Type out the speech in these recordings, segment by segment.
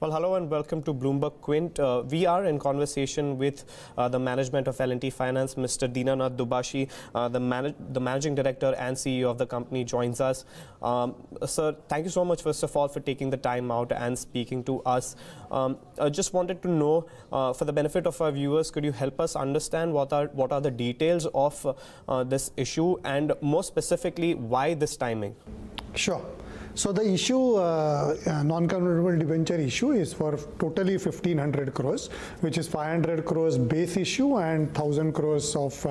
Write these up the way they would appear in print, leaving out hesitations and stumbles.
Well, hello and welcome to Bloomberg Quint. We are in conversation with the management of L&T Finance. Mr. Dinanath Dubhashi, the managing director and CEO of the company, joins us. Sir, thank you so much, first of all, for taking the time out and speaking to us. I just wanted to know, for the benefit of our viewers, could you help us understand what are the details of this issue, and more specifically, why this timing? Sure. So the issue, non-convertible debenture issue, is for totally 1500 crores, which is 500 crores base issue and 1000 crores of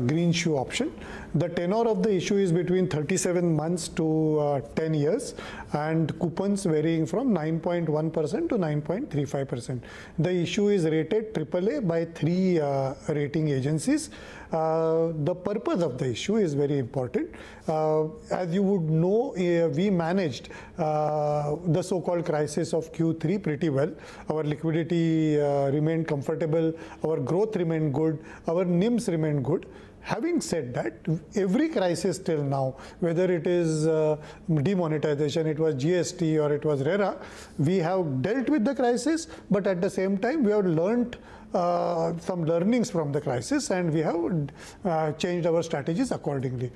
green shoe option. The tenor of the issue is between 37 months to 10 years, and coupons varying from 9.1% to 9.35%. The issue is rated AAA by 3 rating agencies. The purpose of the issue is very important. As you would know, we managed the so-called crisis of Q3 pretty well. Our liquidity remained comfortable, our growth remained good, our NIMs remained good. Having said that, every crisis till now, whether it is demonetization, it was GST, or it was RERA, we have dealt with the crisis, but at the same time we have learnt some learnings from the crisis, and we have changed our strategies accordingly.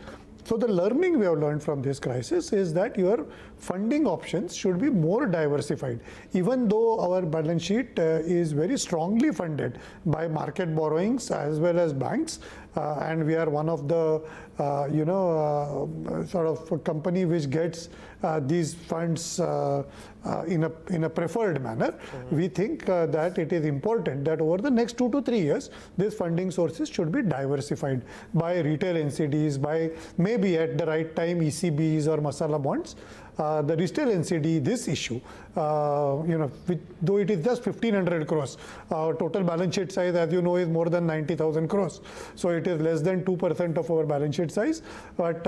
So the learning we have learned from this crisis is that your funding options should be more diversified. Even though our balance sheet is very strongly funded by market borrowings as well as banks, and we are one of the sort of a company which gets these funds in a preferred manner. We think that it is important that over the next 2 to 3 years, these funding sources should be diversified by retail NCDs, by maybe at the right time ECBs or masala bonds. The retail NCD, this issue, though it is just 1500 crores, our total balance sheet size, as you know, is more than 90,000 crores. So it is less than 2% of our balance sheet size, but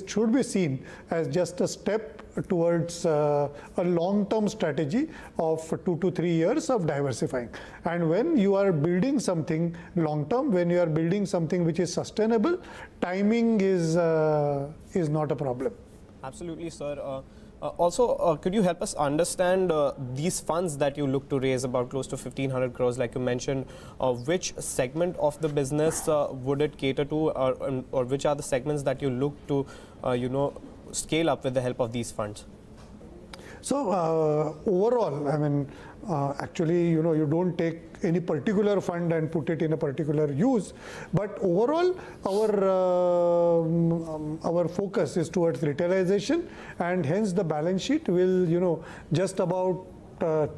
should be seen as just a step towards a long-term strategy of 2 to 3 years of diversifying. And when you are building something long-term, when you are building something which is sustainable, timing is not a problem. Absolutely, sir. Also, could you help us understand these funds that you look to raise, about close to 1500 crores, like you mentioned, which segment of the business would it cater to, or which are the segments that you look to, scale up with the help of these funds? So overall, I mean, actually, you don't take any particular fund and put it in a particular use, but overall, our focus is towards retailization, and hence the balance sheet will, just about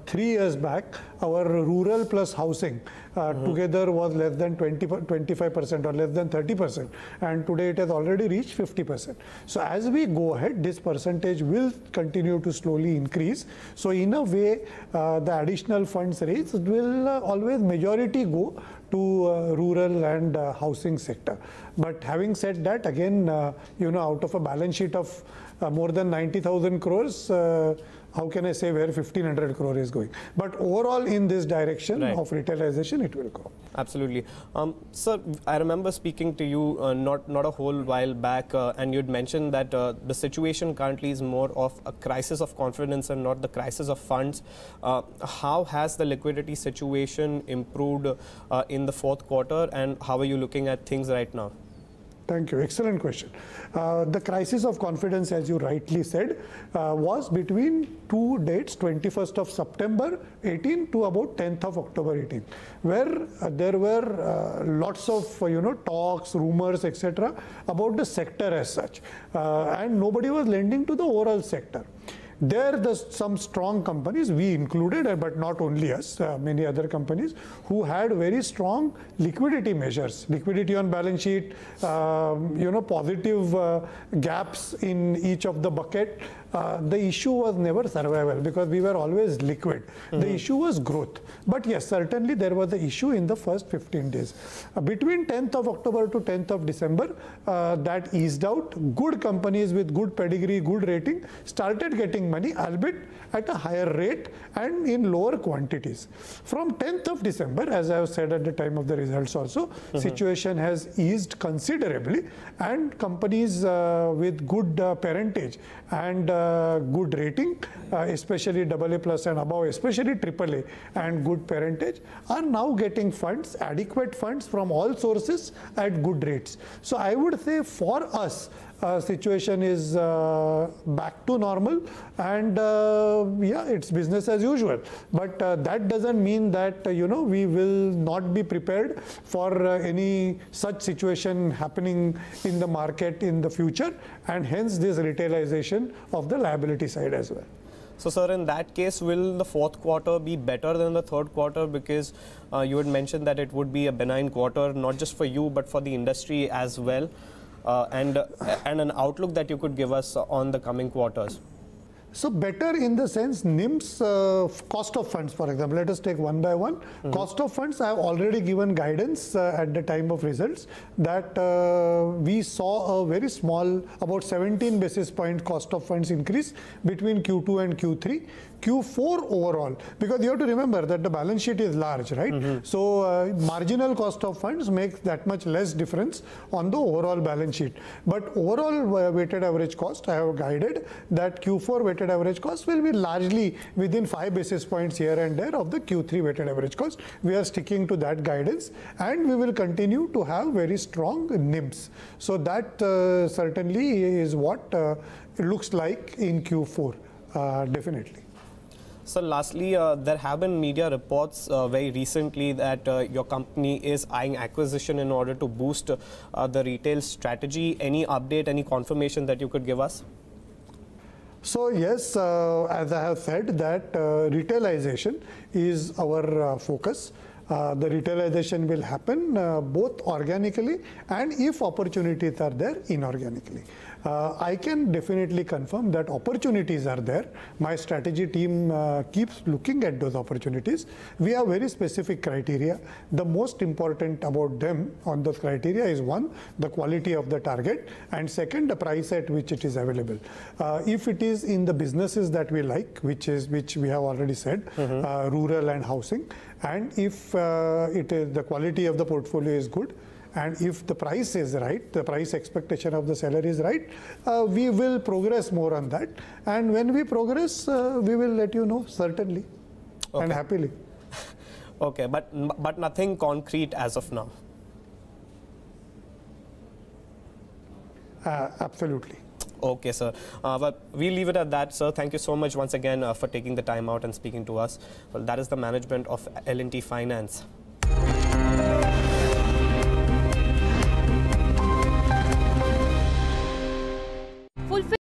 3 years back, our rural plus housing together was less than 25% or less than 30%, and today it has already reached 50%. So as we go ahead, this percentage will continue to slowly increase. So in a way, the additional funds raised will always majority go to rural and housing sector. But having said that, again, out of a balance sheet of more than 90,000 crores, how can I say where 1500 crore is going? But overall, in this direction of retailization, it will go. Absolutely. Sir, I remember speaking to you not a whole while back, and you'd mentioned that the situation currently is more of a crisis of confidence and not the crisis of funds. How has the liquidity situation improved in the fourth quarter, and how are you looking at things right now? Thank you. Excellent question. The crisis of confidence, as you rightly said, was between 2 dates, 21st of September 18 to about 10th of October 18, where there were lots of talks, rumors, etc. about the sector as such, and nobody was lending to the overall sector. There's some strong companies, we included, but not only us, many other companies who had very strong liquidity measures, liquidity on balance sheet, positive gaps in each of the bucket. The issue was never survival because we were always liquid. The issue was growth. But yes, certainly there was the issue in the first 15 days. Between 10th of October to 10th of December, that eased out. Good companies with good pedigree, good rating started getting money, albeit at a higher rate and in lower quantities. From 10th of December, as I have said at the time of the results also, situation has eased considerably, and companies with good parentage and good rating, especially AA plus and above, especially AAA and good parentage, are now getting funds, adequate funds from all sources at good rates. So I would say for us, situation is back to normal, and yeah, it's business as usual. But that doesn't mean that we will not be prepared for any such situation happening in the market in the future, and hence this retailization of the liability side as well. So, sir, in that case, will the fourth quarter be better than the third quarter? Because you had mentioned that it would be a benign quarter, not just for you, but for the industry as well. And an outlook that you could give us on the coming quarters. So better in the sense NIMs, cost of funds, for example, let us take one by one. Cost of funds, I have already given guidance at the time of results that we saw a very small, about 17 basis point cost of funds increase between Q2 and Q3. Q4 overall, because you have to remember that the balance sheet is large, right? So marginal cost of funds makes that much less difference on the overall balance sheet. But overall weighted average cost, I have guided that Q4 weighted average cost will be largely within 5 basis points here and there of the Q3 weighted average cost. We are sticking to that guidance, and we will continue to have very strong NIMs. So that certainly is what it looks like in Q4, definitely. So lastly, there have been media reports very recently that your company is eyeing acquisition in order to boost the retail strategy. Any update, any confirmation that you could give us? So yes, as I have said that retailization is our focus. The retailization will happen both organically and, if opportunities are there, inorganically. I can definitely confirm that opportunities are there. My strategy team keeps looking at those opportunities. We have very specific criteria. The most important about them on those criteria is, one, the quality of the target, and second, the price at which it is available. If it is in the businesses that we like, which we have already said, rural and housing, and if it is the quality of the portfolio is good, and if the price is right, the price expectation of the seller is right, we will progress more on that. And when we progress, we will let you know, certainly, and happily. Okay, but nothing concrete as of now. Absolutely. Okay, sir. Well, we'll leave it at that, sir. Thank you so much once again for taking the time out and speaking to us. Well, that is the management of L&T Finance.